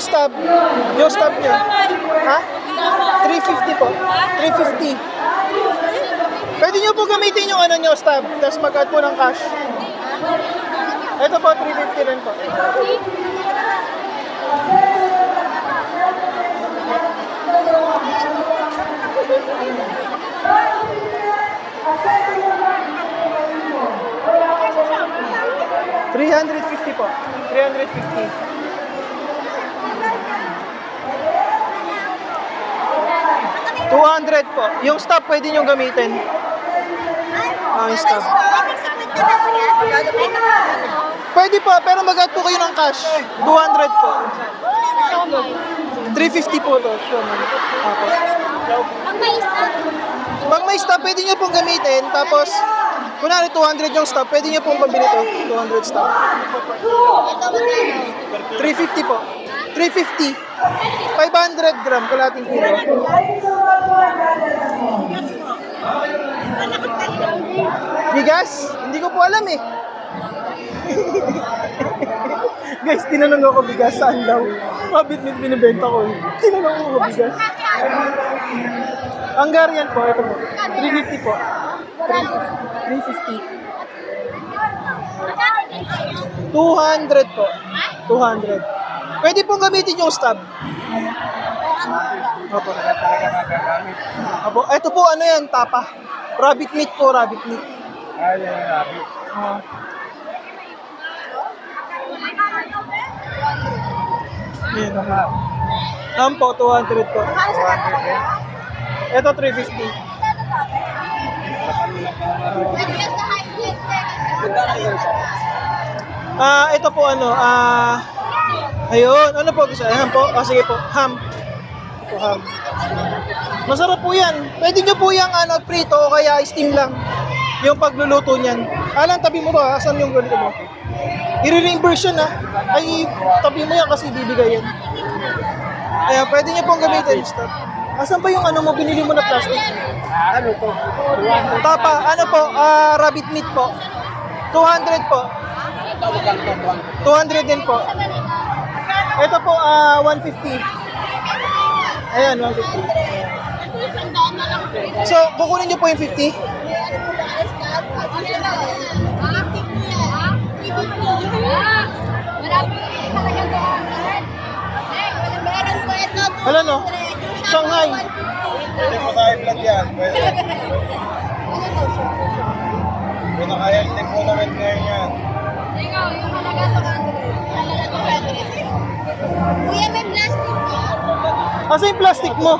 yung stub. Yung stub nyo. Ha? 350 po. 350. Pwede nyo po gamitin yung ano nyo, stub. Tapos mag-add po ng cash. Ito po, 350 rin po. $350 po. 350. $200 po. Yung stop pwede nyo gamitin. Yung stop. Pwede po, pero mag-add po kayo ng cash. 200 po. 350 po to. Apo. Pag may stop, pwede nyo pong gamitin. Tapos, kunwari 200 yung stop, pwede nyo pong pambili to. 200 stop. 350 po. 350. 500 gram, kalating kilo. Bigas? Hindi ko po alam eh. Guys, tinanong ako bigas saan daw. Mabit-bit binibenta ko eh. Tinanong ako bigas. Hungarian po, ito po. 350 po. 350. 200 po. 200. Pwede pong gamitin yung stub. Opo. Opo. Ito po, ano yan, tapa. Rabbit meat po, rabbit meat. Rabbit. Yan. Ham po, 200 po. Ito, 350. Ito po, ano, ayun, ano po gusto? Ham po? Sige po, ham. Ito, ham. Masarap po yan. Pwede nyo po yung prito o kaya steam lang. Yung pagluluto niyan. Alang, tabi mo to ha. Asan yung ganito mo? I-reimburse yan ha. Ay, tabi mo yan kasi bibigay yan. Kaya pwede nyo pong gamitin. Stop. Asan ba yung ano mo, binili mo na plastic? Ano to? Tapa, ano po, rabbit meat po. 200 po. 200 din po. Ito po, 150. Ayan, 150. So, kukunin nyo po yung 50? Wala no? Shanghai. Pwede mo tayo vlog yan. Pwede. Kung naka-healthy po naman ngayon yan. Ikaw, yung halaga to Kuya, may plastic. Asa yung plastic mo?